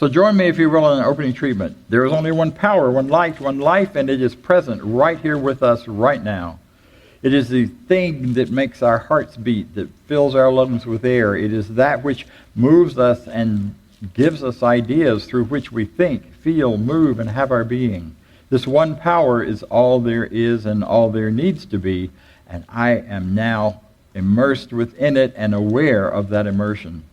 So join me, if you will, in an opening treatment. There is only one power, one light, one life, and it is present right here with us right now. It is the thing that makes our hearts beat, that fills our lungs with air. It is that which moves us and gives us ideas through which we think, feel, move, and have our being. This one power is all there is and all there needs to be, and I am now immersed within it and aware of that immersion.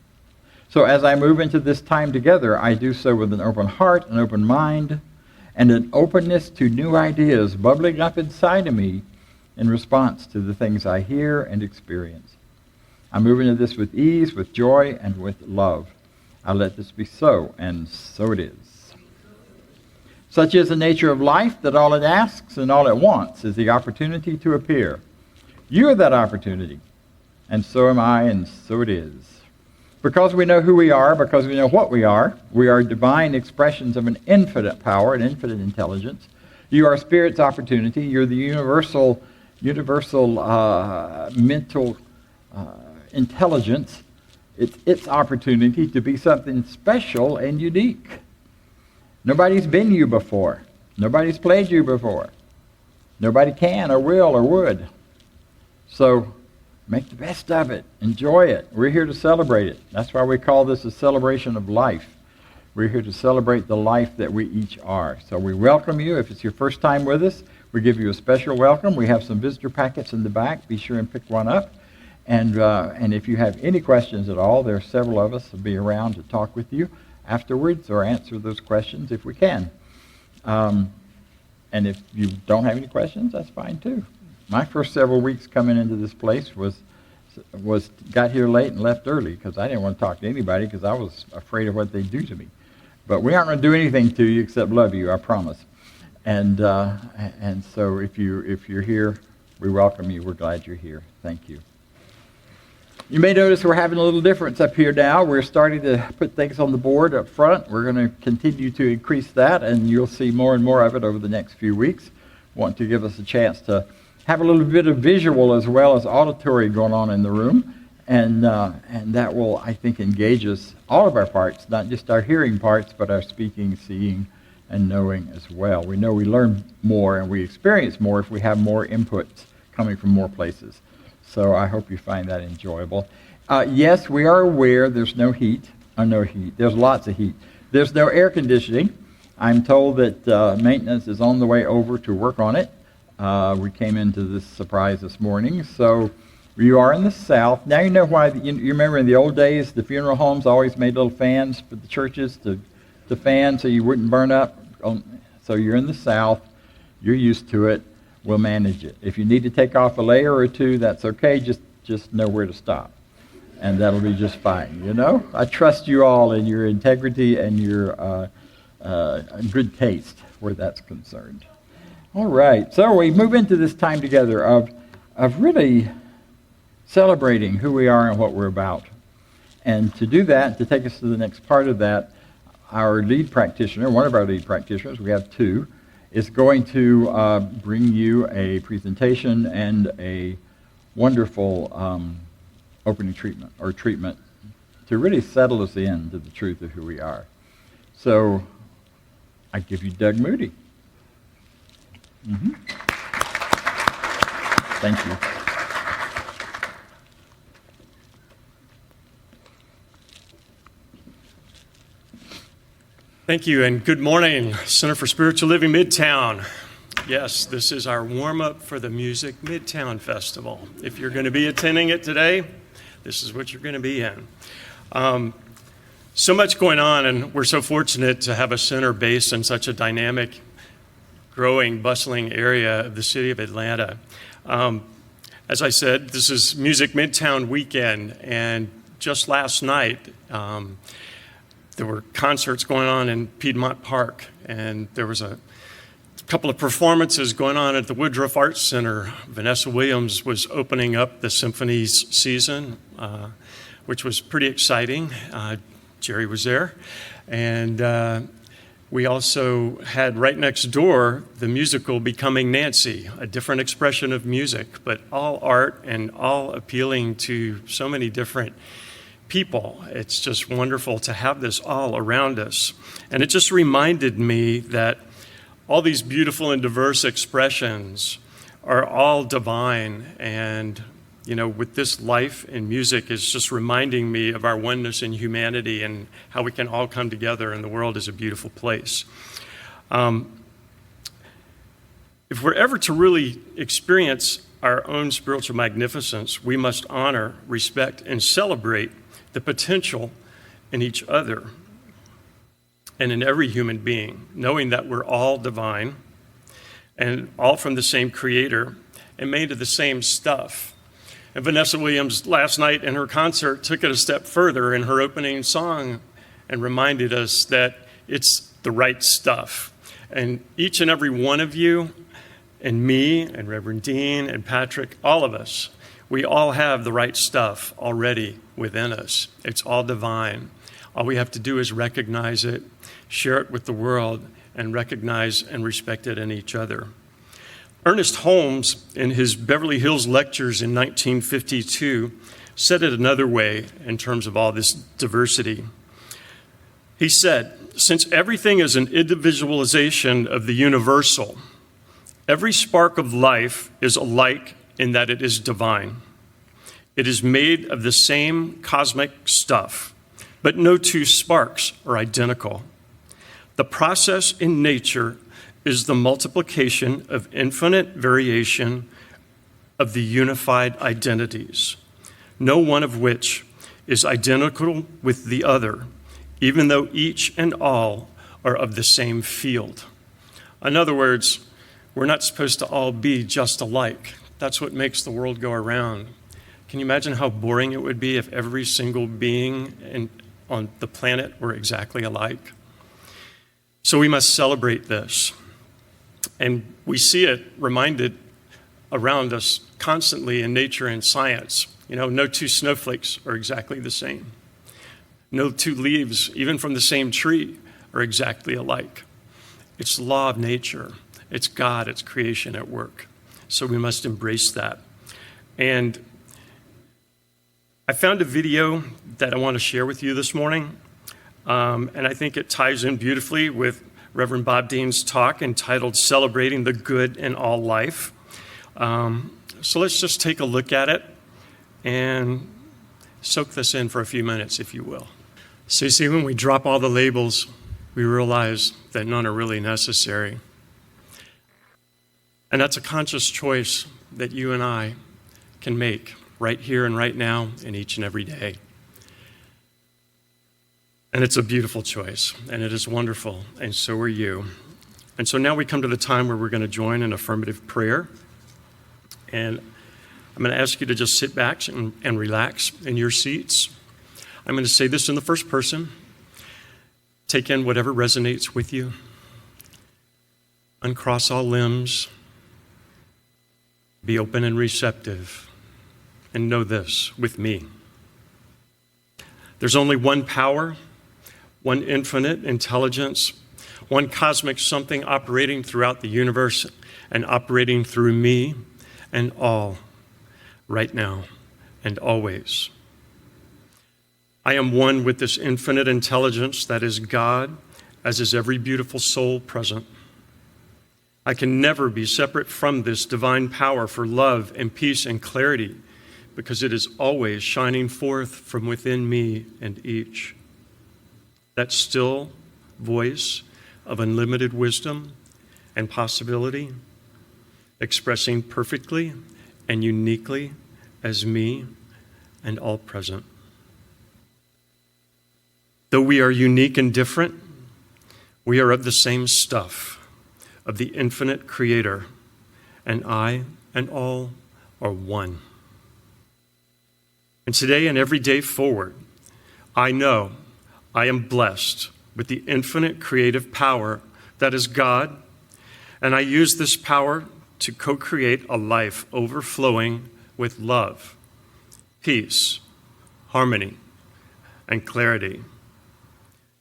So as I move into this time together, I do so with an open heart, an open mind, and an openness to new ideas bubbling up inside of me in response to the things I hear and experience. I move into this with ease, with joy, and with love. I let this be so, and so it is. Such is the nature of life that all it asks and all it wants is the opportunity to appear. You are that opportunity, and so am I, and so it is. Because we know who we are, because we know what we are divine expressions of an infinite power, an infinite intelligence. You are Spirit's opportunity. You're the universal mental intelligence. It's its opportunity to be something special and unique. Nobody's been you before. Nobody's played you before. Nobody can or will or would. So make the best of it. Enjoy it. We're here to celebrate it. That's why we call this a celebration of life. We're here to celebrate the life that we each are. So we welcome you. If it's your first time with us, we give you a special welcome. We have some visitor packets in the back. Be sure and pick one up. And if you have any questions at all, there are several of us who will be around to talk with you afterwards or answer those questions if we can. And if you don't have any questions, that's fine too. My first several weeks coming into this place got here late and left early because I didn't want to talk to anybody because I was afraid of what they'd do to me. But we aren't going to do anything to you except love you, I promise. And so if you're here, we welcome you. We're glad you're here. Thank you. You may notice we're having a little difference up here now. We're starting to put things on the board up front. We're going to continue to increase that, and you'll see more and more of it over the next few weeks. Want to give us a chance to have a little bit of visual as well as auditory going on in the room, and that will, I think, engage us, all of our parts, not just our hearing parts, but our speaking, seeing, and knowing as well. We know we learn more and we experience more if we have more inputs coming from more places. So I hope you find that enjoyable. Yes, we are aware there's no heat. There's lots of heat. There's no air conditioning. I'm told that maintenance is on the way over to work on it. We came into this surprise this morning. So you are in the South. Now you know why. You remember in the old days, the funeral homes always made little fans for the churches to fan so you wouldn't burn up. So you're in the South. You're used to it. We'll manage it. If you need to take off a layer or two, that's okay. Just know where to stop. And that'll be just fine, you know? I trust you all in your integrity and your good taste where that's concerned. All right. So we move into this time together of really celebrating who we are and what we're about. And to do that, to take us to the next part of that, our lead practitioner, one of our lead practitioners, we have two, is going to bring you a presentation and a wonderful opening treatment to really settle us in to the truth of who we are. So I give you Doug Moody. Mm-hmm. Thank you. Thank you, and good morning, Center for Spiritual Living Midtown. Yes, this is our warm-up for the Music Midtown Festival. If you're going to be attending it today, this is what you're going to be in. So much going on, and we're so fortunate to have a center based in such a dynamic, growing, bustling area of the city of Atlanta. As I said, this is Music Midtown weekend, and just last night, there were concerts going on in Piedmont Park, and there was a couple of performances going on at the Woodruff Arts Center. Vanessa Williams was opening up the symphony's season, which was pretty exciting. Jerry was there. And we also had right next door the musical Becoming Nancy, a different expression of music, but all art and all appealing to so many different people. It's just wonderful to have this all around us. And it just reminded me that all these beautiful and diverse expressions are all divine. And, with this life in music is just reminding me of our oneness in humanity and how we can all come together, and the world is a beautiful place. If we're ever to really experience our own spiritual magnificence, we must honor, respect, and celebrate the potential in each other and in every human being, knowing that we're all divine and all from the same Creator and made of the same stuff. And Vanessa Williams last night in her concert took it a step further in her opening song and reminded us that it's the right stuff. And each and every one of you and me and Reverend Deen and Patrick, all of us, we all have the right stuff already within us. It's all divine. All we have to do is recognize it, share it with the world, and recognize and respect it in each other. Ernest Holmes, in his Beverly Hills lectures in 1952, said it another way in terms of all this diversity. He said, "Since everything is an individualization of the universal, every spark of life is alike in that it is divine. It is made of the same cosmic stuff, but no two sparks are identical. The process in nature is the multiplication of infinite variation of the unified identities, no one of which is identical with the other, even though each and all are of the same field." In other words, we're not supposed to all be just alike. That's what makes the world go around. Can you imagine how boring it would be if every single being on the planet were exactly alike? So we must celebrate this. And we see it reminded around us constantly in nature and science. No two snowflakes are exactly the same. No two leaves, even from the same tree, are exactly alike. It's the law of nature. It's God, it's creation at work. So we must embrace that. And I found a video that I want to share with you this morning. And I think it ties in beautifully with Reverend Bob Deen's talk entitled Celebrating the Good in All Life. So let's just take a look at it and soak this in for a few minutes, if you will. So you see, when we drop all the labels, we realize that none are really necessary. And that's a conscious choice that you and I can make right here and right now and each and every day. And it's a beautiful choice, and it is wonderful, and so are you. And so now we come to the time where we're going to join in affirmative prayer. And I'm going to ask you to just sit back and relax in your seats. I'm going to say this in the first person. Take in whatever resonates with you. Uncross all limbs. Be open and receptive. And know this with me. There's only one power, one infinite intelligence, one cosmic something operating throughout the universe and operating through me and all, right now and always. I am one with this infinite intelligence that is God, as is every beautiful soul present. I can never be separate from this divine power for love and peace and clarity, because it is always shining forth from within me and each. That still voice of unlimited wisdom and possibility, expressing perfectly and uniquely as me and all present. Though we are unique and different, we are of the same stuff, of the infinite Creator, and I and all are one. And today and every day forward, I know I am blessed with the infinite creative power that is God, and I use this power to co-create a life overflowing with love, peace, harmony, and clarity,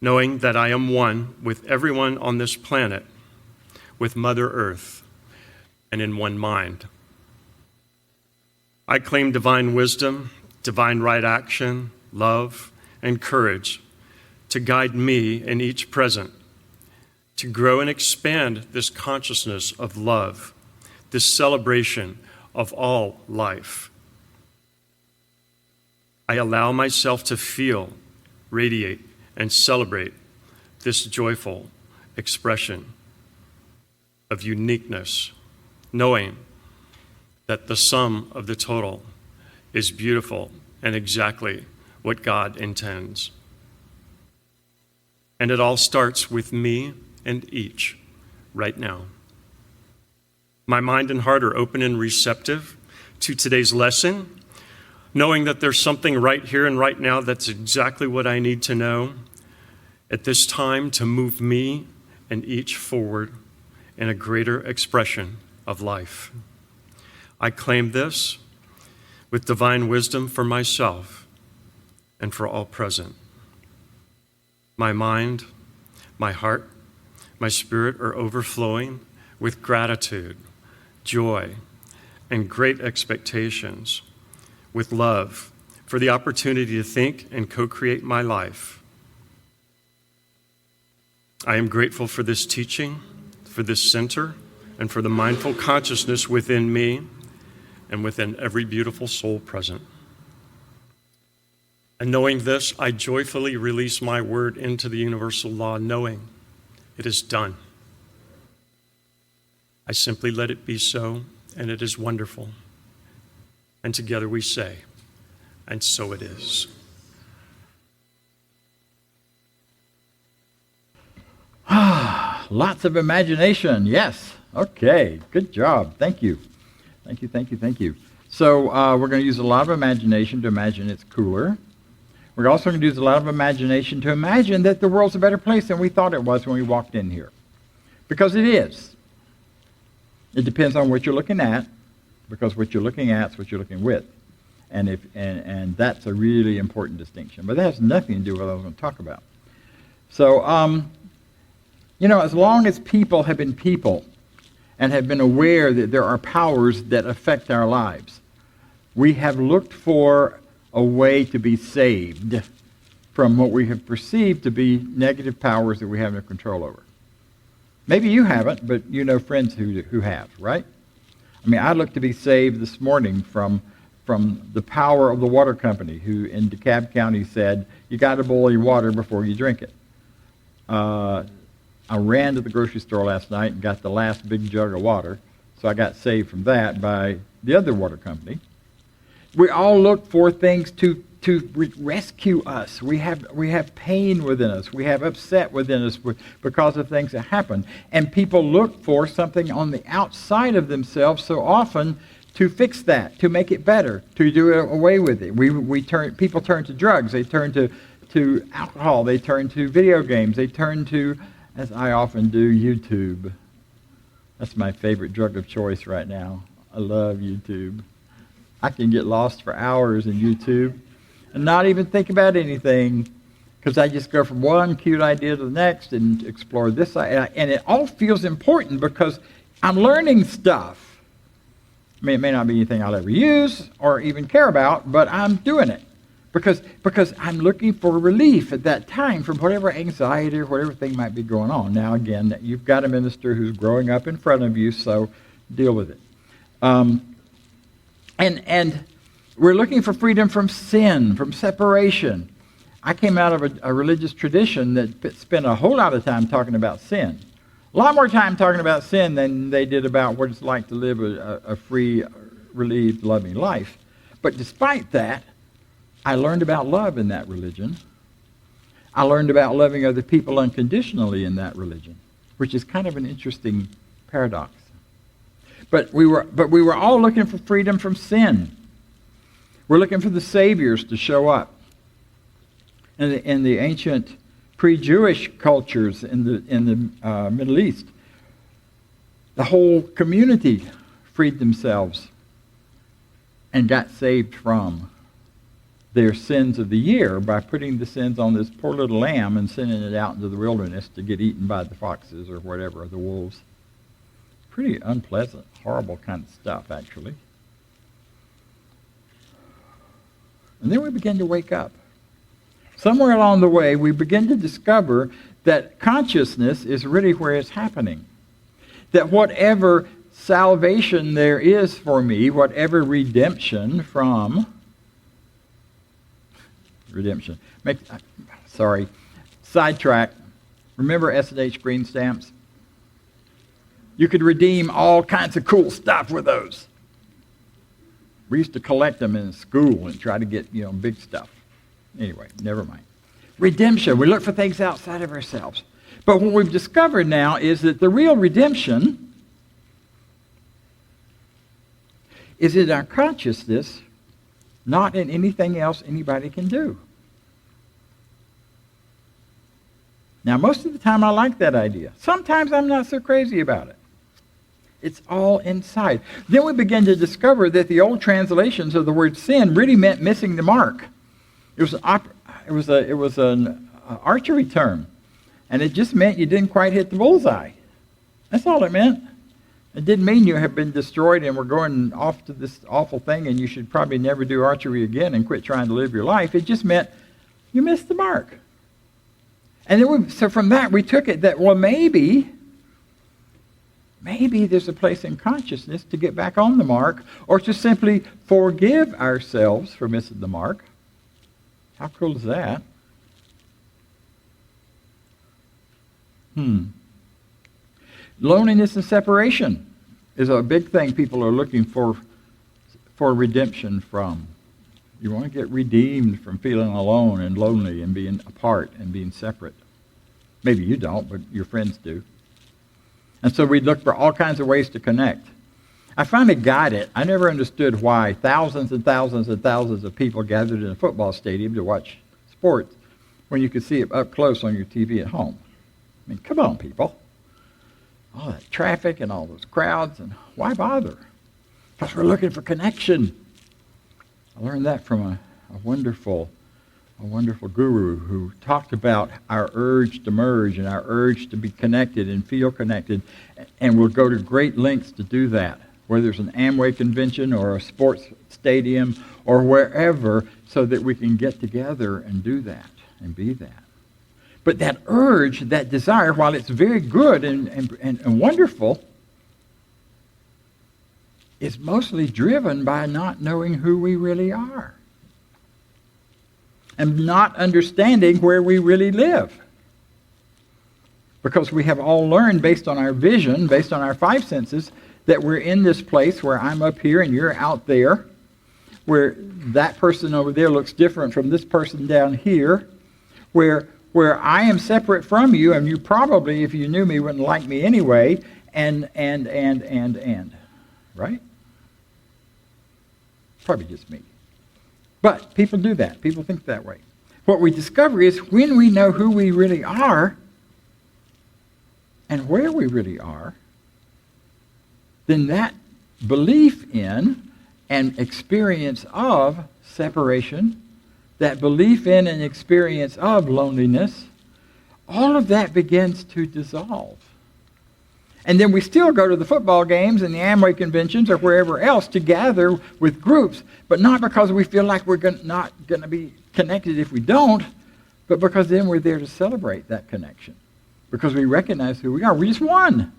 knowing that I am one with everyone on this planet, with Mother Earth, and in one mind. I claim divine wisdom, divine right action, love, and courage to guide me in each present, to grow and expand this consciousness of love, this celebration of all life. I allow myself to feel, radiate, and celebrate this joyful expression of uniqueness, knowing that the sum of the total is beautiful and exactly what God intends. And it all starts with me and each right now. My mind and heart are open and receptive to today's lesson, knowing that there's something right here and right now that's exactly what I need to know at this time to move me and each forward in a greater expression of life. I claim this with divine wisdom for myself and for all present. My mind, my heart, my spirit are overflowing with gratitude, joy, and great expectations, with love for the opportunity to think and co-create my life. I am grateful for this teaching, for this center, and for the mindful consciousness within me and within every beautiful soul present. And knowing this, I joyfully release my word into the universal law, knowing it is done. I simply let it be so, and it is wonderful. And together we say, and so it is. Lots of imagination, yes. Okay, good job. Thank you. Thank you, thank you, thank you. So we're going to use a lot of imagination to imagine it's cooler. We're also going to use a lot of imagination to imagine that the world's a better place than we thought it was when we walked in here. Because it is. It depends on what you're looking at, because what you're looking at is what you're looking with. And that's a really important distinction. But that has nothing to do with what I was going to talk about. So, as long as people have been people and have been aware that there are powers that affect our lives, we have looked for a way to be saved from what we have perceived to be negative powers that we have no control over. Maybe you haven't, but you know friends who have, right? I mean, I looked to be saved this morning from the power of the water company, who in DeKalb County said, you got to boil your water before you drink it. I ran to the grocery store last night and got the last big jug of water, so I got saved from that by the other water company. We all look for things to rescue us. We have pain within us. We have upset within us because of things that happen. And people look for something on the outside of themselves so often to fix that, to make it better, to do away with it. People turn to drugs. They turn to alcohol. They turn to video games. They turn to, as I often do, YouTube. That's my favorite drug of choice right now. I love YouTube. I can get lost for hours in YouTube and not even think about anything, because I just go from one cute idea to the next and explore this. And it all feels important because I'm learning stuff. I mean, it may not be anything I'll ever use or even care about, but I'm doing it because I'm looking for relief at that time from whatever anxiety or whatever thing might be going on. Now, again, you've got a minister who's growing up in front of you, so deal with it. And we're looking for freedom from sin, from separation. I came out of a religious tradition that spent a whole lot of time talking about sin. A lot more time talking about sin than they did about what it's like to live a free, relieved, loving life. But despite that, I learned about love in that religion. I learned about loving other people unconditionally in that religion, which is kind of an interesting paradox. But we were all looking for freedom from sin. We're looking for the saviors to show up. In the ancient pre-Jewish cultures in the Middle East, the whole community freed themselves and got saved from their sins of the year by putting the sins on this poor little lamb and sending it out into the wilderness to get eaten by the foxes or whatever, or the wolves. Pretty unpleasant, horrible kind of stuff, actually. And then we began to wake up. somewhere along the way, we begin to discover that consciousness is really where it's happening. That whatever salvation there is for me, whatever redemption from... Sidetrack. Remember S&H green stamps? You could redeem all kinds of cool stuff with those. We used to collect them in school and try to get, big stuff. Anyway, never mind. Redemption. We look for things outside of ourselves. But what we've discovered now is that the real redemption is in our consciousness, not in anything else anybody can do. Now, most of the time I like that idea. Sometimes I'm not so crazy about it. It's all inside. Then we begin to discover that the old translations of the word sin really meant missing the mark. It was an archery term, and it just meant you didn't quite hit the bullseye. That's all it meant. It didn't mean you have been destroyed and were going off to this awful thing and you should probably never do archery again and quit trying to live your life. It just meant you missed the mark. And then so from that we took it that, well, maybe there's a place in consciousness to get back on the mark or to simply forgive ourselves for missing the mark. How cool is that? Loneliness and separation is a big thing people are looking for redemption from. You want to get redeemed from feeling alone and lonely and being apart and being separate. Maybe you don't, but your friends do. And so we look for all kinds of ways to connect. I finally got it. I never understood why thousands and thousands and thousands of people gathered in a football stadium to watch sports when you could see it up close on your TV at home. I mean, come on, people. All that traffic and all those crowds, and why bother? Because we're looking for connection. I learned that from a wonderful guru who talked about our urge to merge and our urge to be connected and feel connected, and we'll go to great lengths to do that, whether it's an Amway convention or a sports stadium or wherever, so that we can get together and do that and be that. But that urge, that desire, while it's very good and wonderful, is mostly driven by not knowing who we really are and not understanding where we really live. Because we have all learned, based on our vision, based on our five senses, that we're in this place where I'm up here and you're out there, where that person over there looks different from this person down here, where I am separate from you, and you probably, if you knew me, wouldn't like me anyway, and. Right? Probably just me. But people do that. People think that way. What we discover is when we know who we really are and where we really are, then that belief in and experience of separation, that belief in and experience of loneliness, all of that begins to dissolve. And then we still go to the football games and the Amway conventions or wherever else to gather with groups, but not because we feel like we're not going to be connected if we don't, but because then we're there to celebrate that connection. Because we recognize who we are. We just won.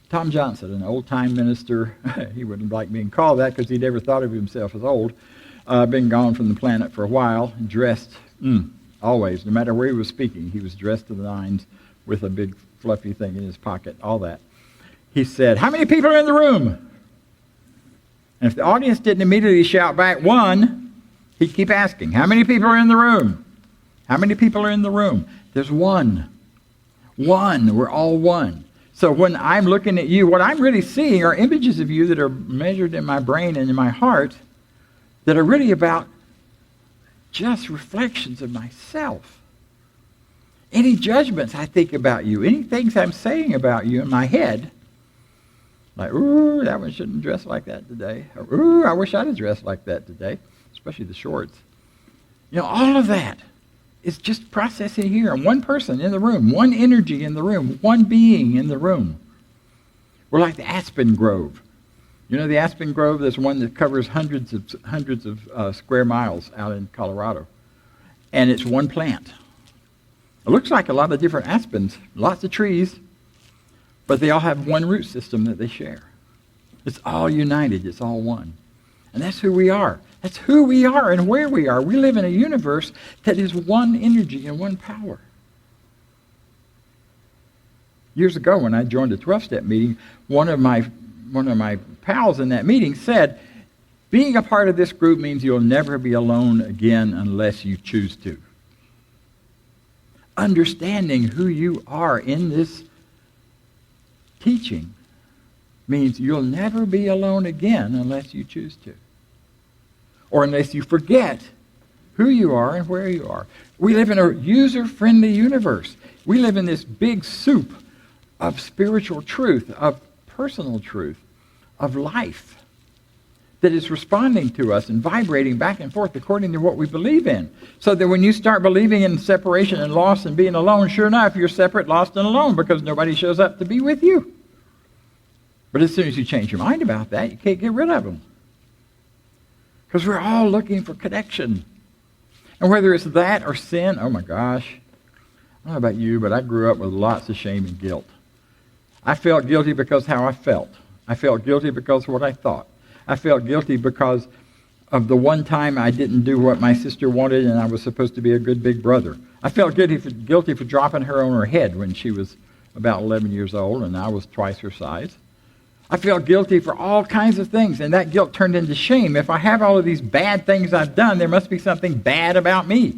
Tom Johnson, an old-time minister, he wouldn't like being called that because he never thought of himself as old, been gone from the planet for a while, dressed always, no matter where he was speaking, he was dressed to the nines with a big fluffy thing in his pocket, all that. He said, "How many people are in the room?" And if the audience didn't immediately shout back, "One," he'd keep asking, "How many people are in the room? How many people are in the room?" There's one. One. We're all one. So when I'm looking at you, what I'm really seeing are images of you that are measured in my brain and in my heart that are really about just reflections of myself. Any judgments I think about you, any things I'm saying about you in my head, like, "Ooh, that one shouldn't dress like that today." Or, "Ooh, I wish I'd have dressed like that today," especially the shorts. All of that is just processing here. And one person in the room, one energy in the room, one being in the room. We're like the aspen grove. You know the aspen grove? There's one that covers hundreds of square miles out in Colorado. and it's one plant. It looks like a lot of different aspens, lots of trees, but they all have one root system that they share. It's all united. It's all one. And that's who we are. That's who we are and where we are. We live in a universe that is one energy and one power. Years ago, when I joined a 12-step meeting, one of my pals in that meeting said, being a part of this group means you'll never be alone again unless you choose to. Understanding who you are in this teaching means you'll never be alone again unless you choose to. Or unless you forget who you are and where you are. We live in a user-friendly universe. We live in this big soup of spiritual truth, of personal truth, of life that is responding to us and vibrating back and forth according to what we believe in. So that when you start believing in separation and loss and being alone, sure enough, you're separate, lost, and alone because nobody shows up to be with you. But as soon as you change your mind about that, you can't get rid of them. Because we're all looking for connection. And whether it's that or sin, oh my gosh, I don't know about you, but I grew up with lots of shame and guilt. I felt guilty because how I felt. I felt guilty because of what I thought. I felt guilty because of the one time I didn't do what my sister wanted and I was supposed to be a good big brother. I felt guilty for dropping her on her head when she was about 11 years old and I was twice her size. I felt guilty for all kinds of things, and that guilt turned into shame. If I have all of these bad things I've done, there must be something bad about me,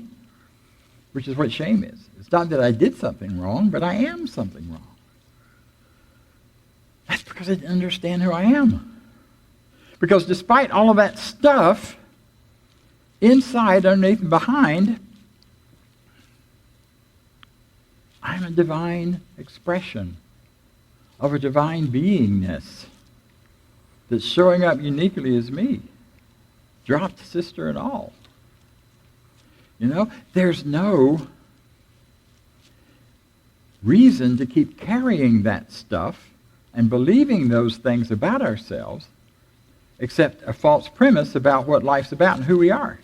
which is what shame is. It's not that I did something wrong, but I am something wrong. That's because I didn't understand who I am. Because despite all of that stuff, inside, underneath, and behind, I'm a divine expression of a divine beingness that's showing up uniquely as me, dropped sister and all. You know, there's no reason to keep carrying that stuff and believing those things about ourselves except a false premise about what life's about and who we are.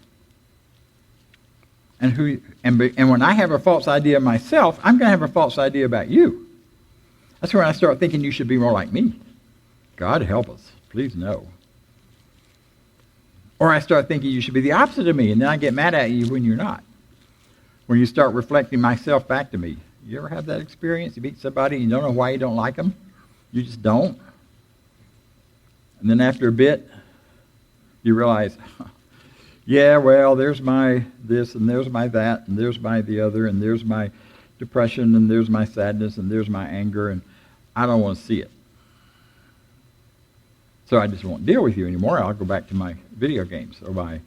And when I have a false idea of myself, I'm going to have a false idea about you. That's when I start thinking you should be more like me. God help us. Please no. Or I start thinking you should be the opposite of me, and then I get mad at you when you're not. When you start reflecting myself back to me. You ever have that experience? You meet somebody and you don't know why you don't like them? You just don't. And then after a bit, you realize, yeah, well, there's my this, and there's my that, and there's my the other, and there's my depression, and there's my sadness, and there's my anger, and I don't want to see it. So I just won't deal with you anymore. I'll go back to my video games or my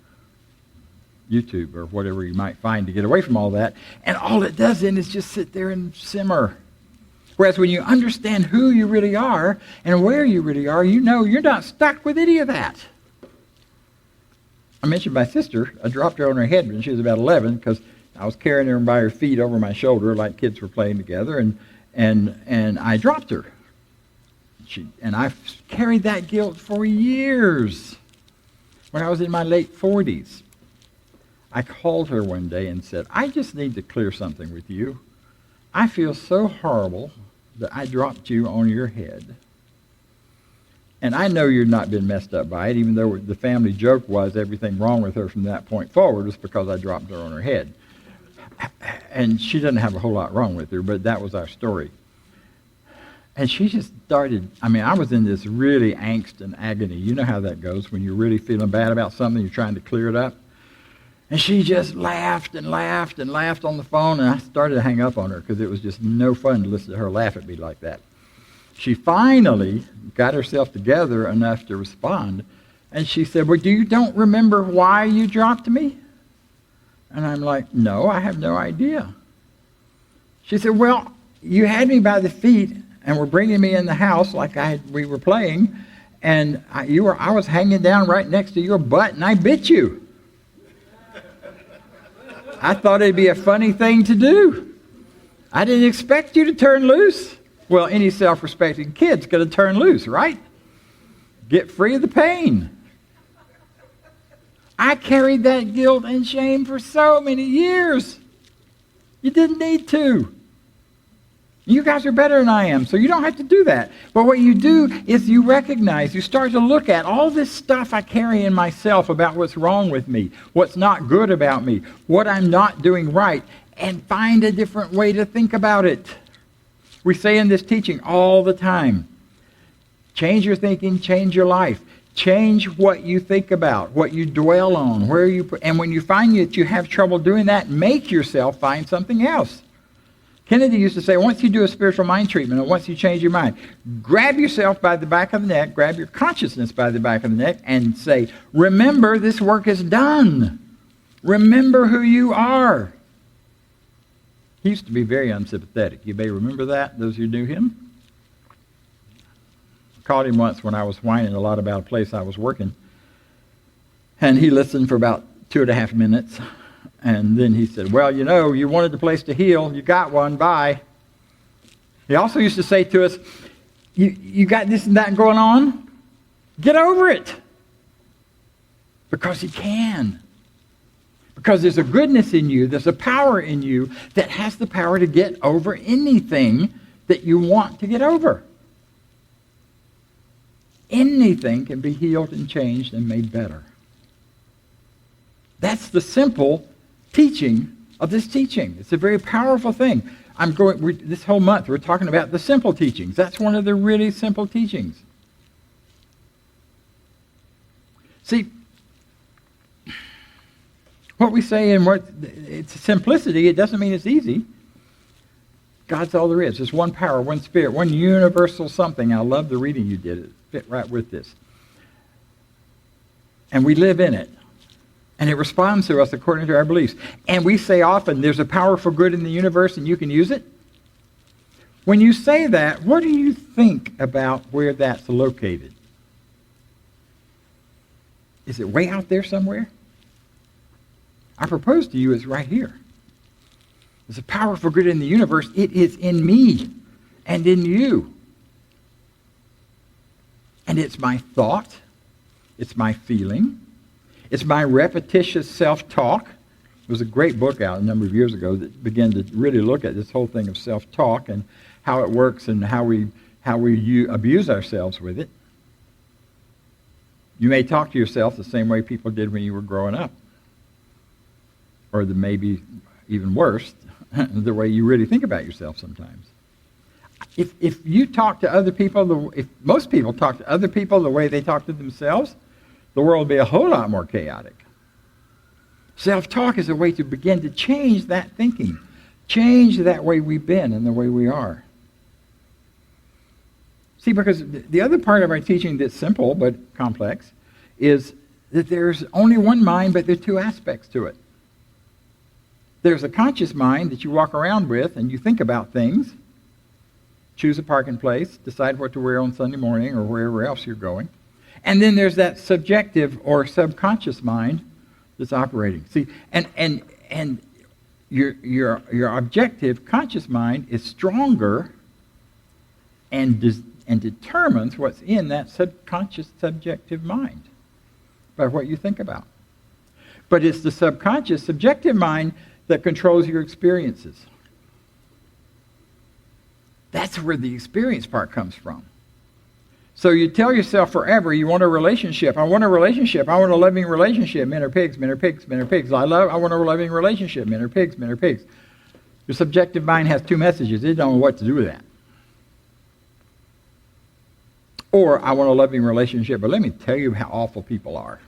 YouTube or whatever you might find to get away from all that. And all it does then is just sit there and simmer. Whereas when you understand who you really are and where you really are, you know you're not stuck with any of that. I mentioned my sister. I dropped her on her head when she was about 11 because I was carrying her by her feet over my shoulder like kids were playing together, and I dropped her. And I carried that guilt for years. When I was in my late 40s, I called her one day and said, I just need to clear something with you. I feel so horrible that I dropped you on your head. And I know you've not been messed up by it, even though the family joke was everything wrong with her from that point forward was because I dropped her on her head. And she doesn't have a whole lot wrong with her, but that was our story. And she just started, I was in this really angst and agony. You know how that goes when you're really feeling bad about something, you're trying to clear it up. And she just laughed and laughed and laughed on the phone, and I started to hang up on her because it was just no fun to listen to her laugh at me like that. She finally got herself together enough to respond, and she said, well, you don't remember why you dropped me? And I'm like, no, I have no idea. She said, well, you had me by the feet and were bringing me in the house like we were playing, and I was hanging down right next to your butt, and I bit you. I thought it'd be a funny thing to do. I didn't expect you to turn loose. Well, any self-respecting kid's going to turn loose, right? Get free of the pain. I carried that guilt and shame for so many years. You didn't need to. You guys are better than I am, so you don't have to do that. But what you do is you recognize, you start to look at all this stuff I carry in myself about what's wrong with me, what's not good about me, what I'm not doing right, and find a different way to think about it. We say in this teaching all the time, change your thinking, change your life. Change what you think about, what you dwell on, and when you find that you have trouble doing that, make yourself find something else. Kennedy used to say, once you do a spiritual mind treatment, or once you change your mind, grab yourself by the back of the neck, grab your consciousness by the back of the neck, and say, remember, this work is done. Remember who you are. He used to be very unsympathetic. You may remember that, those who knew him. I caught him once when I was whining a lot about a place I was working. And he listened for about 2.5 minutes. And then he said, well, you know, you wanted the place to heal. You got one. Bye. He also used to say to us, you got this and that going on? Get over it. Because he can. Because there's a goodness in you, there's a power in you that has the power to get over anything that you want to get over. Anything can be healed and changed and made better. That's the simple teaching of this teaching. It's a very powerful thing. This whole month we're talking about the simple teachings. That's one of the really simple teachings. See, what we say in it's simplicity, it doesn't mean it's easy. God's all there is. There's one power, one spirit, one universal something. I love the reading you did. It fit right with this. And we live in it. And it responds to us according to our beliefs. And we say often, there's a powerful good in the universe and you can use it. When you say that, what do you think about where that's located? Is it way out there somewhere? I propose to you it's right here. There's a powerful good in the universe. It is in me and in you. And it's my thought. It's my feeling. It's my repetitious self-talk. There was a great book out a number of years ago that began to really look at this whole thing of self-talk and how it works and how we abuse ourselves with it. You may talk to yourself the same way people did when you were growing up. Or maybe even worse, the way you really think about yourself sometimes. If you talk to other people, if most people talk to other people the way they talk to themselves, the world will be a whole lot more chaotic. Self-talk is a way to begin to change that thinking, change that way we've been and the way we are. See, because the other part of our teaching that's simple but complex is that there's only one mind, but there are two aspects to it. There's a conscious mind that you walk around with and you think about things, choose a parking place, decide what to wear on Sunday morning or wherever else you're going. And then there's that subjective or subconscious mind that's operating. See, and your objective conscious mind is stronger and determines what's in that subconscious subjective mind by what you think about. But it's the subconscious subjective mind that controls your experiences. That's where the experience part comes from. So you tell yourself forever, you want a relationship. I want a relationship. I want a loving relationship. Men are pigs, men are pigs, men are pigs. I want a loving relationship. Men are pigs, men are pigs. Your subjective mind has two messages. It don't know what to do with that. Or, I want a loving relationship, but let me tell you how awful people are.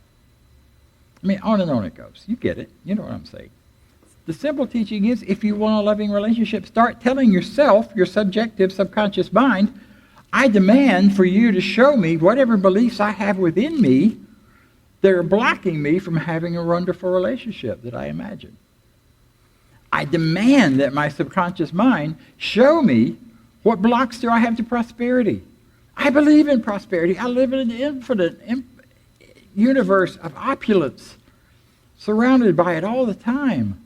I mean, on and on it goes. You get it. You know what I'm saying. The simple teaching is, if you want a loving relationship, start telling yourself, your subjective, subconscious mind, I demand for you to show me whatever beliefs I have within me that are blocking me from having a wonderful relationship that I imagine. I demand that my subconscious mind show me what blocks do I have to prosperity. I believe in prosperity. I live in an infinite universe of opulence, surrounded by it all the time.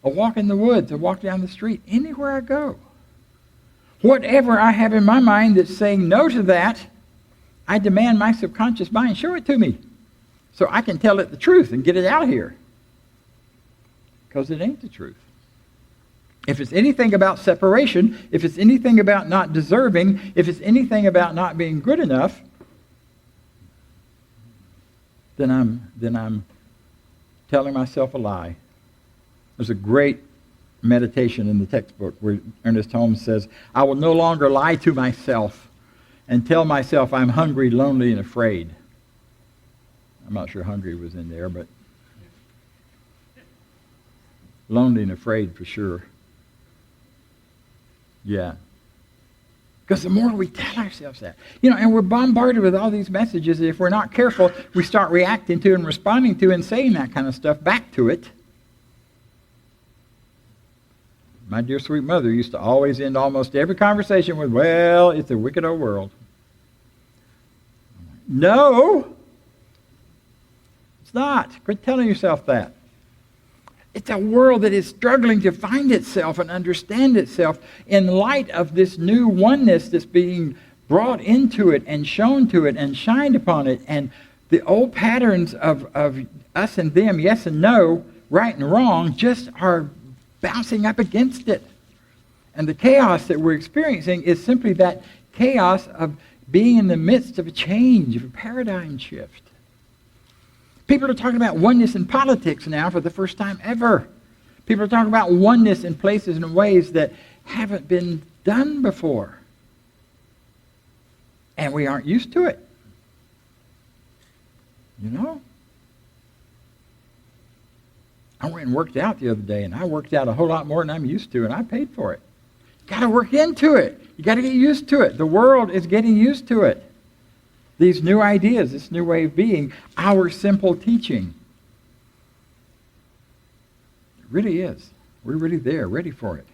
I walk in the woods, I walk down the street, anywhere I go. Whatever I have in my mind that's saying no to that, I demand my subconscious mind, show it to me. so I can tell it the truth and get it out here. Because it ain't the truth. If it's anything about separation, if it's anything about not deserving, if it's anything about not being good enough, then I'm telling myself a lie. There's a great meditation in the textbook where Ernest Holmes says, I will no longer lie to myself and tell myself I'm hungry, lonely, and afraid. I'm not sure hungry was in there, but lonely and afraid for sure. Yeah. Because the more we tell ourselves that, and we're bombarded with all these messages, if we're not careful, we start reacting to and responding to and saying that kind of stuff back to it. My dear sweet mother used to always end almost every conversation with, well, it's a wicked old world. No, it's not. Quit telling yourself that. It's a world that is struggling to find itself and understand itself in light of this new oneness that's being brought into it and shown to it and shined upon it. And the old patterns of us and them, yes and no, right and wrong, just are bouncing up against it. And the chaos that we're experiencing is simply that chaos of being in the midst of a change, of a paradigm shift. People are talking about oneness in politics now for the first time ever. People are talking about oneness in places and ways that haven't been done before. And we aren't used to it. I went and worked out the other day, and I worked out a whole lot more than I'm used to, and I paid for it. You got to work into it. You got to get used to it. The world is getting used to it. These new ideas, this new way of being, our simple teaching. It really is. We're really there, ready for it.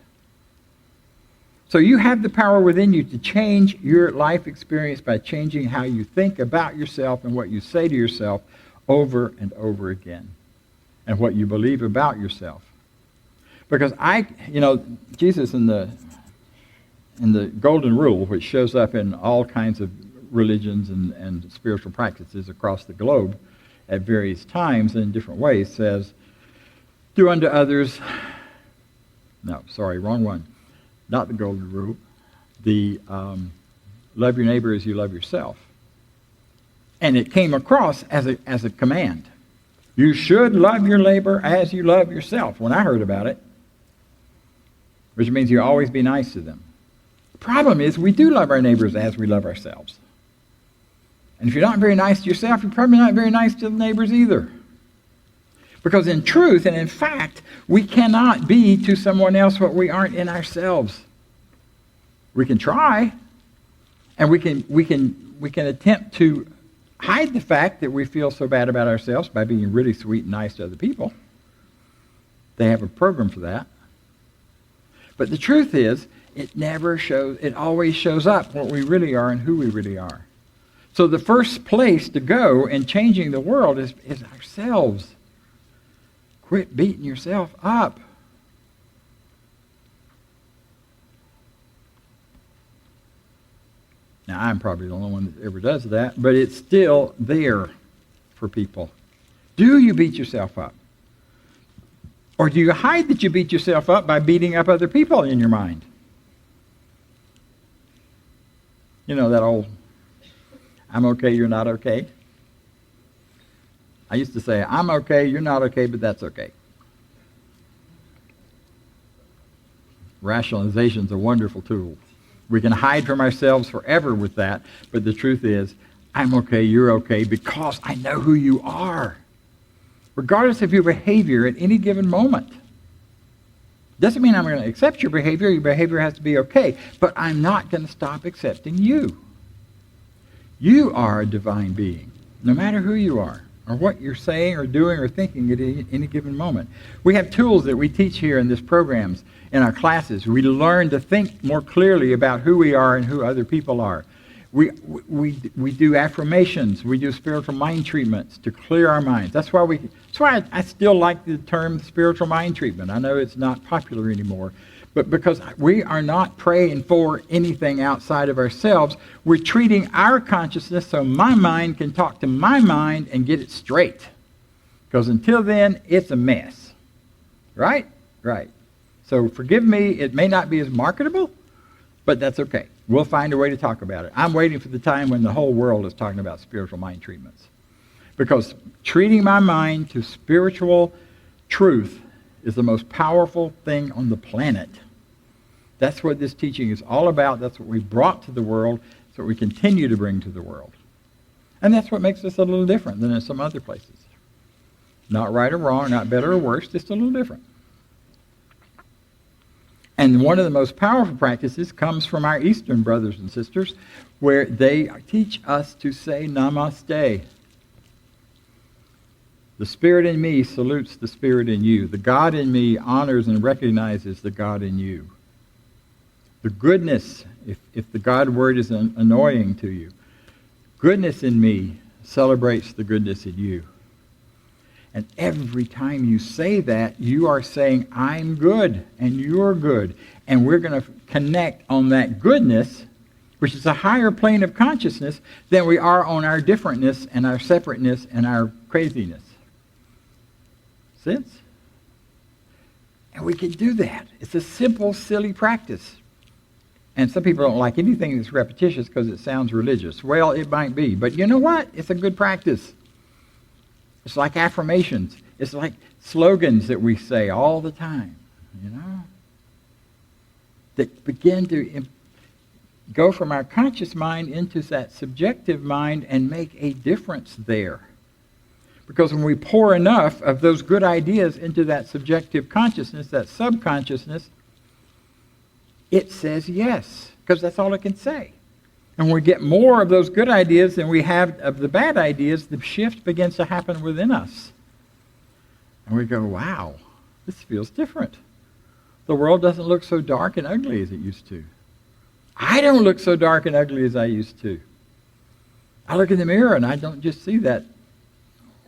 So you have the power within you to change your life experience by changing how you think about yourself and what you say to yourself over and over again. And what you believe about yourself. Because Jesus in the Golden Rule, which shows up in all kinds of religions and spiritual practices across the globe at various times and in different ways, says, do unto others, no, sorry, wrong one, not the Golden Rule, the love your neighbor as you love yourself. And it came across as a command. You should love your neighbor as you love yourself, when I heard about it, which means you always be nice to them. The problem is we do love our neighbors as we love ourselves. And if you're not very nice to yourself, you're probably not very nice to the neighbors either. Because in truth and in fact, we cannot be to someone else what we aren't in ourselves. We can try, and we can attempt to hide the fact that we feel so bad about ourselves by being really sweet and nice to other people. They have a program for that. But the truth is, it always shows up what we really are and who we really are. So the first place to go in changing the world is ourselves. Quit beating yourself up. Now, I'm probably the only one that ever does that, but it's still there for people. Do you beat yourself up? Or do you hide that you beat yourself up by beating up other people in your mind? That old, I'm okay, you're not okay. I used to say, I'm okay, you're not okay, but that's okay. Rationalization's a wonderful tool. We can hide from ourselves forever with that, but the truth is, I'm okay, you're okay, because I know who you are. Regardless of your behavior at any given moment. Doesn't mean I'm going to accept your behavior has to be okay, but I'm not going to stop accepting you. You are a divine being, no matter who you are, or what you're saying or doing or thinking at any given moment. We have tools that we teach here in these programs, in our classes. We learn to think more clearly about who we are and who other people are. We do affirmations. We do spiritual mind treatments to clear our minds. That's why I still like the term spiritual mind treatment. I know it's not popular anymore, But because we are not praying for anything outside of ourselves, we're treating our consciousness so my mind can talk to my mind and get it straight. Because until then, it's a mess. Right? Right. So forgive me, it may not be as marketable, but that's okay. We'll find a way to talk about it. I'm waiting for the time when the whole world is talking about spiritual mind treatments. Because treating my mind to spiritual truth is the most powerful thing on the planet. That's what this teaching is all about. That's what we brought to the world. That's what we continue to bring to the world. And that's what makes us a little different than in some other places. Not right or wrong, not better or worse, just a little different. And one of the most powerful practices comes from our Eastern brothers and sisters, where they teach us to say namaste. The spirit in me salutes the spirit in you. The God in me honors and recognizes the God in you. The goodness, if the God word is annoying to you, goodness in me celebrates the goodness in you. And every time you say that, you are saying, I'm good and you're good. And we're going to connect on that goodness, which is a higher plane of consciousness than we are on our differentness and our separateness and our craziness. Sense? And we can do that. It's a simple, silly practice. And some people don't like anything that's repetitious because it sounds religious. Well, it might be. But you know what? It's a good practice. It's like affirmations. It's like slogans that we say all the time, you know, that begin to go from our conscious mind into that subjective mind and make a difference there. Because when we pour enough of those good ideas into that subjective consciousness, that subconsciousness, it says yes, because that's all it can say. And when we get more of those good ideas than we have of the bad ideas, the shift begins to happen within us. And we go, wow, this feels different. The world doesn't look so dark and ugly as it used to. I don't look so dark and ugly as I used to. I look in the mirror and I don't just see that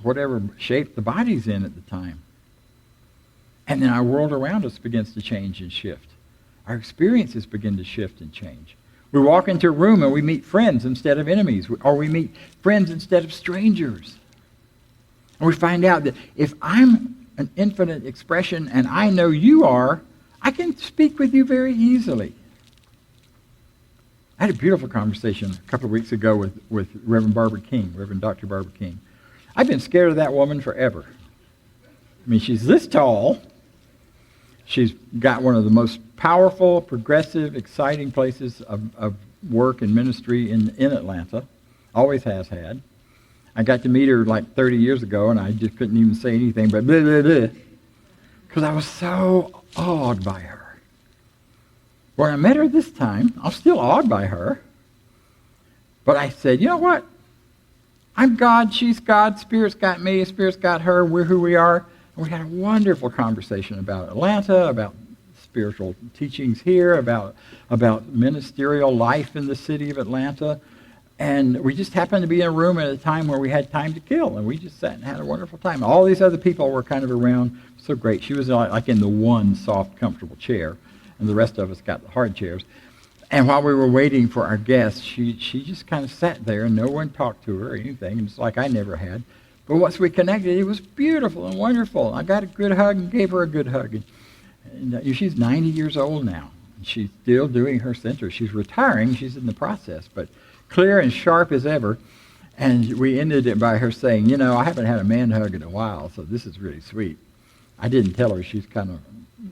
whatever shape the body's in at the time. And then our world around us begins to change and shift. Our experiences begin to shift and change. We walk into a room and we meet friends instead of enemies, or we meet friends instead of strangers. And we find out that if I'm an infinite expression and I know you are, I can speak with you very easily. I had a beautiful conversation a couple of weeks ago with Reverend Dr. Barbara King. I've been scared of that woman forever. I mean, she's this tall. She's got one of the most powerful, progressive, exciting places of work and ministry in Atlanta. Always has had. I got to meet her like 30 years ago, and I just couldn't even say anything but blah, blah, blah, because I was so awed by her. When I met her this time, I was still awed by her. But I said, you know what? I'm God, she's God, Spirit's got me, Spirit's got her, we're who we are. And we had a wonderful conversation about Atlanta, about spiritual teachings here, about ministerial life in the city of Atlanta. And we just happened to be in a room at a time where we had time to kill, and we just sat and had a wonderful time. All these other people were kind of around, so great. She was like in the one soft, comfortable chair, and the rest of us got the hard chairs. And while we were waiting for our guests, she just kind of sat there, and no one talked to her or anything. It's like I never had. But once we connected, it was beautiful and wonderful. I got a good hug and gave her a good hug. And she's 90 years old now. And she's still doing her center. She's retiring. She's in the process, but clear and sharp as ever. And we ended it by her saying, you know, I haven't had a man hug in a while, so this is really sweet. I didn't tell her. She's kind of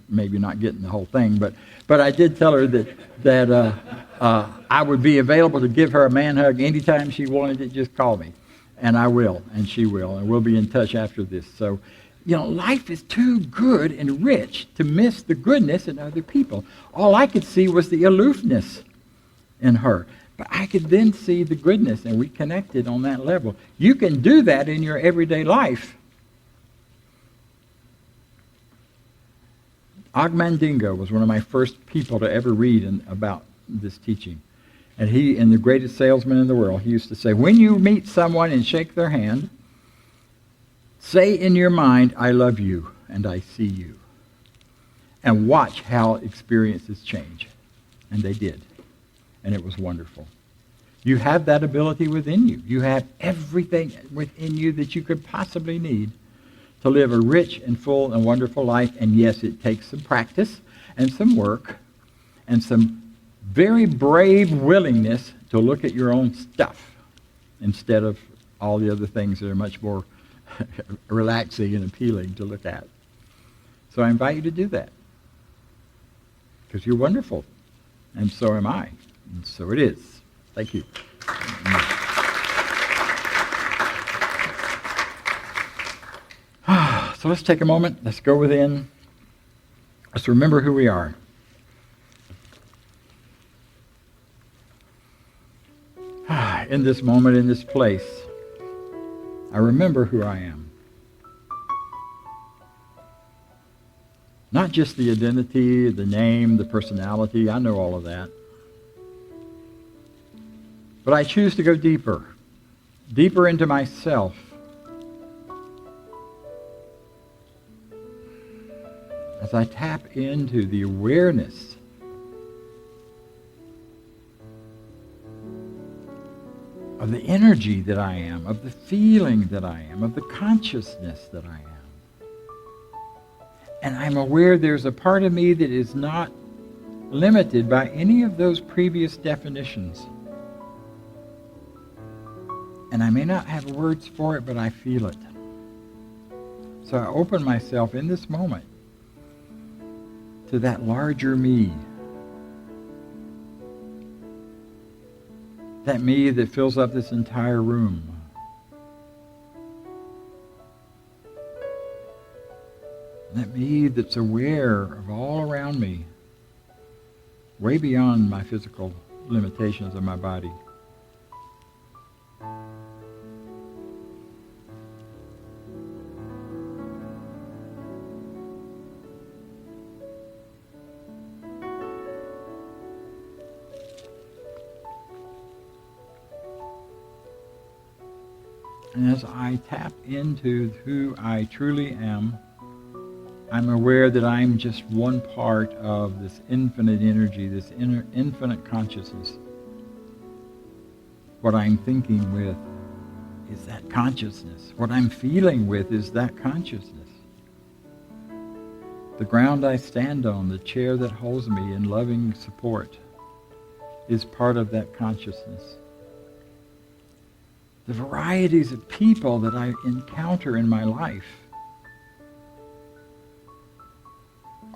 maybe not getting the whole thing, but I did tell her that I would be available to give her a man hug anytime she wanted it. Just call me. And I will, and she will, and we'll be in touch after this. So, you know, life is too good and rich to miss the goodness in other people. All I could see was the aloofness in her. But I could then see the goodness, and we connected on that level. You can do that in your everyday life. Og Mandingo was one of my first people to ever read about this teaching. And he, and the greatest salesman in the world, he used to say, when you meet someone and shake their hand, say in your mind, I love you and I see you. and watch how experiences change. And they did. And it was wonderful. You have that ability within you. You have everything within you that you could possibly need to live a rich and full and wonderful life. And yes, it takes some practice and some work and some very brave willingness to look at your own stuff instead of all the other things that are much more relaxing and appealing to look at. So I invite you to do that. Because you're wonderful. And so am I. And so it is. Thank you. So let's take a moment. Let's go within. Let's remember who we are. In this moment, in this place, I remember who I am. Not just the identity, the name, the personality. I know all of that. But I choose to go deeper. Deeper into myself. As I tap into the awareness of the energy that I am, of the feeling that I am, of the consciousness that I am. And I'm aware there's a part of me that is not limited by any of those previous definitions. And I may not have words for it, but I feel it. So I open myself in this moment to that larger me. That me that fills up this entire room. That me that's aware of all around me, way beyond my physical limitations of my body. And as I tap into who I truly am, I'm aware that I'm just one part of this infinite energy, this infinite consciousness. What I'm thinking with is that consciousness. What I'm feeling with is that consciousness. The ground I stand on, the chair that holds me in loving support, is part of that consciousness. The varieties of people that I encounter in my life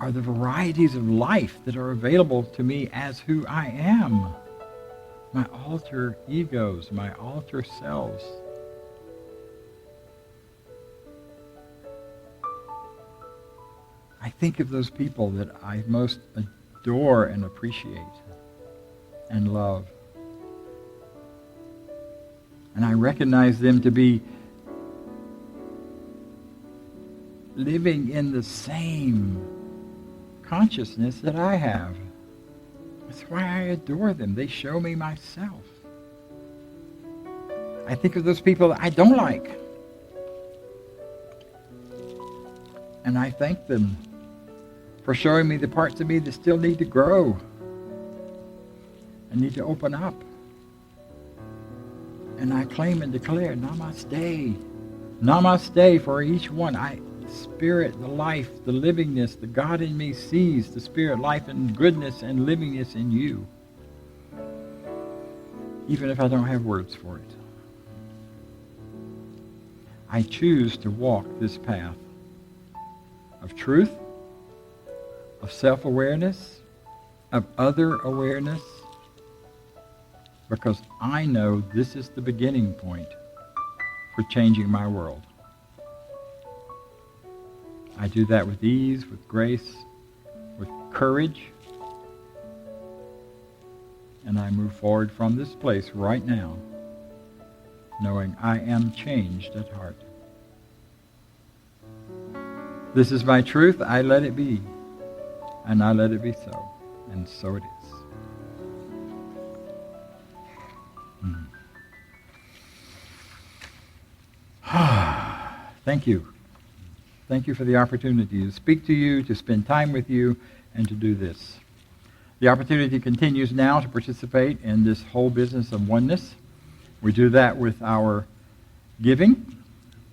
are the varieties of life that are available to me as who I am. My alter egos, my alter selves. I think of those people that I most adore and appreciate and love. And I recognize them to be living in the same consciousness that I have. That's why I adore them. They show me myself. I think of those people that I don't like. And I thank them for showing me the parts of me that still need to grow and need to open up. And I claim and declare, Namaste. Namaste for each one. The spirit, the life, the livingness, the God in me sees the spirit, life, and goodness and livingness in you. Even if I don't have words for it. I choose to walk this path of truth, of self-awareness, of other awareness, because I know this is the beginning point for changing my world. I do that with ease, with grace, with courage, and I move forward from this place right now, knowing I am changed at heart. This is my truth. I let it be, and I let it be so, and so it is. Thank you. Thank you for the opportunity to speak to you, to spend time with you, and to do this. The opportunity continues now to participate in this whole business of oneness. We do that with our giving,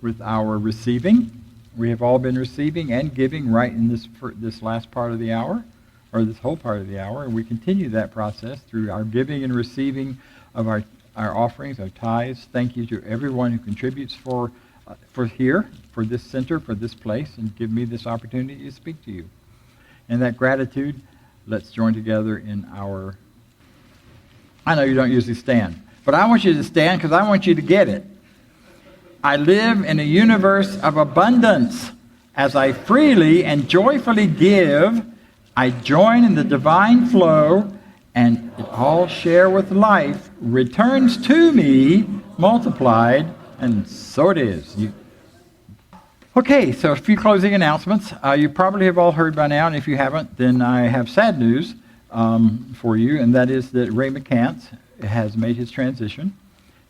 with our receiving. We have all been receiving and giving right in this last part of the hour, or this whole part of the hour, and we continue that process through our giving and receiving of our offerings, our tithes. Thank you to everyone who contributes for here, for this center, for this place, and give me this opportunity to speak to you. And that gratitude, let's join together in our... I know you don't usually stand, but I want you to stand because I want you to get it. I live in a universe of abundance. As I freely and joyfully give, I join in the divine flow, and it all share with life returns to me multiplied, and so it is. Okay, so a few closing announcements. You probably have all heard by now, and if you haven't, then I have sad news for you, and that is that Ray McCants has made his transition.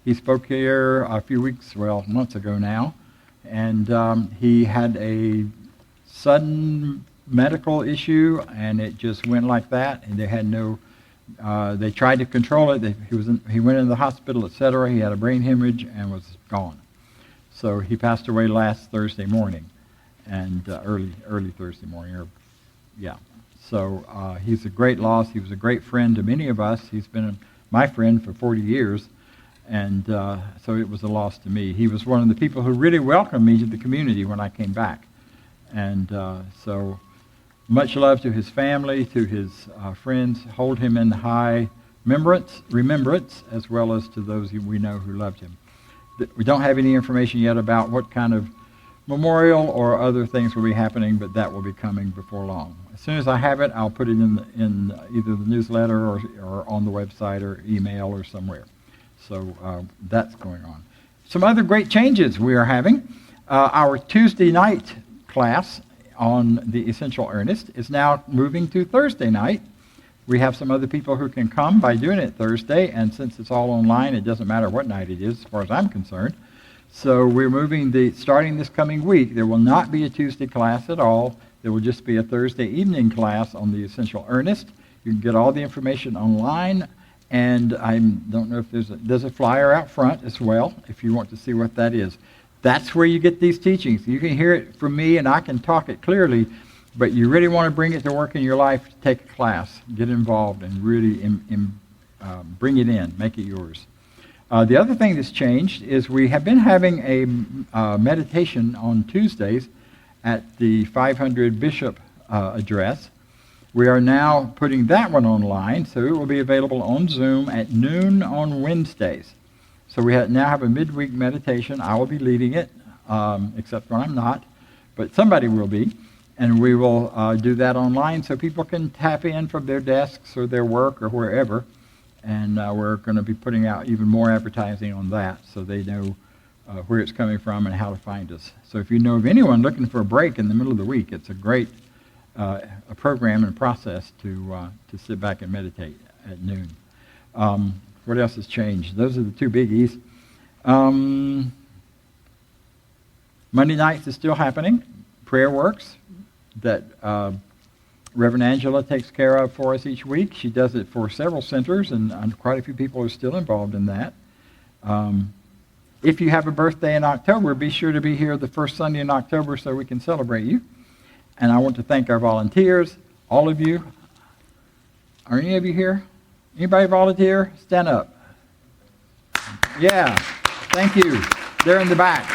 He spoke here a few months ago now, and he had a sudden medical issue, and it just went like that, and they had no... they tried to control it. He went into the hospital, etc. He had a brain hemorrhage and was gone. So he passed away last Thursday morning, and early Thursday morning. So he's a great loss. He was a great friend to many of us. He's been my friend for 40 years, and so it was a loss to me. He was one of the people who really welcomed me to the community when I came back, and so much love to his family, to his friends. Hold him in high remembrance, as well as to those we know who loved him. We don't have any information yet about what kind of memorial or other things will be happening, but that will be coming before long. As soon as I have it, I'll put it in either the newsletter or on the website or email or somewhere. So that's going on. Some other great changes we are having. Our Tuesday night class on the Essential Ernest is now moving to Thursday night. We have some other people who can come by doing it Thursday, and since it's all online, it doesn't matter what night it is as far as I'm concerned. So we're starting this coming week, there will not be a Tuesday class at all. There will just be a Thursday evening class on the Essential Ernest. You can get all the information online, and I don't know if there's a flyer out front as well, if you want to see what that is. That's where you get these teachings. You can hear it from me, and I can talk it clearly, but you really want to bring it to work in your life, take a class, get involved, and really bring it in, make it yours. The other thing that's changed is we have been having a meditation on Tuesdays at the 500 Bishop address. We are now putting that one online, so it will be available on Zoom at noon on Wednesdays. So we now have a midweek meditation. I will be leading it, except when I'm not, but somebody will be. And we will do that online so people can tap in from their desks or their work or wherever. And we're going to be putting out even more advertising on that so they know where it's coming from and how to find us. So if you know of anyone looking for a break in the middle of the week, it's a great a program and process to sit back and meditate at noon. What else has changed? Those are the two biggies. Monday nights is still happening. Prayer Works that Reverend Angela takes care of for us each week. She does it for several centers, and quite a few people are still involved in that. If you have a birthday in October, be sure to be here the first Sunday in October so we can celebrate you. And I want to thank our volunteers, all of you. Are any of you here? Anybody volunteer? Stand up. Yeah, thank you. They're in the back.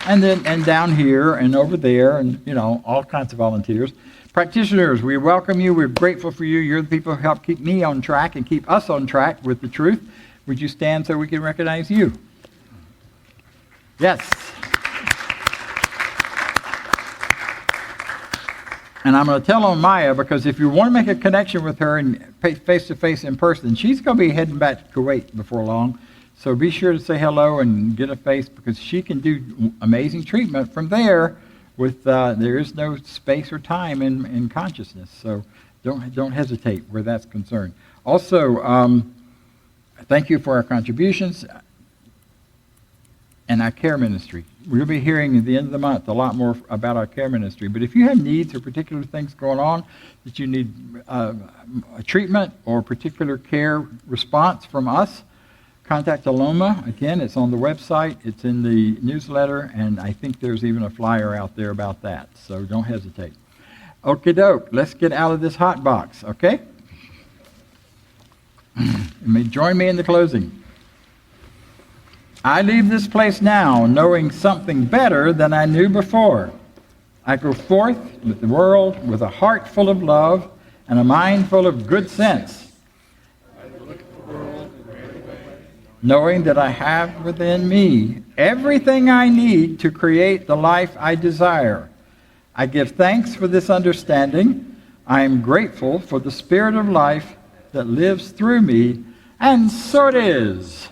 And down here and over there and, all kinds of volunteers. Practitioners, we welcome you. We're grateful for you. You're the people who help keep me on track and keep us on track with the truth. Would you stand so we can recognize you? Yes. And I'm going to tell on Maya, because if you want to make a connection with her and face-to-face in person, she's going to be heading back to Kuwait before long. So be sure to say hello and get a face, because she can do amazing treatment from there. With there is no space or time in consciousness, so don't hesitate where that's concerned. Also, thank you for our contributions. and our care ministry. We'll be hearing at the end of the month a lot more about our care ministry. But if you have needs or particular things going on that you need a treatment or particular care response from us, contact Aloma. Again, it's on the website, it's in the newsletter, and I think there's even a flyer out there about that, so don't hesitate. Okie doke, let's get out of this hot box, okay? You may join me in the closing. I leave this place now knowing something better than I knew before. I go forth with the world with a heart full of love and a mind full of good sense, knowing that I have within me everything I need to create the life I desire. I give thanks for this understanding. I am grateful for the spirit of life that lives through me, and so it is.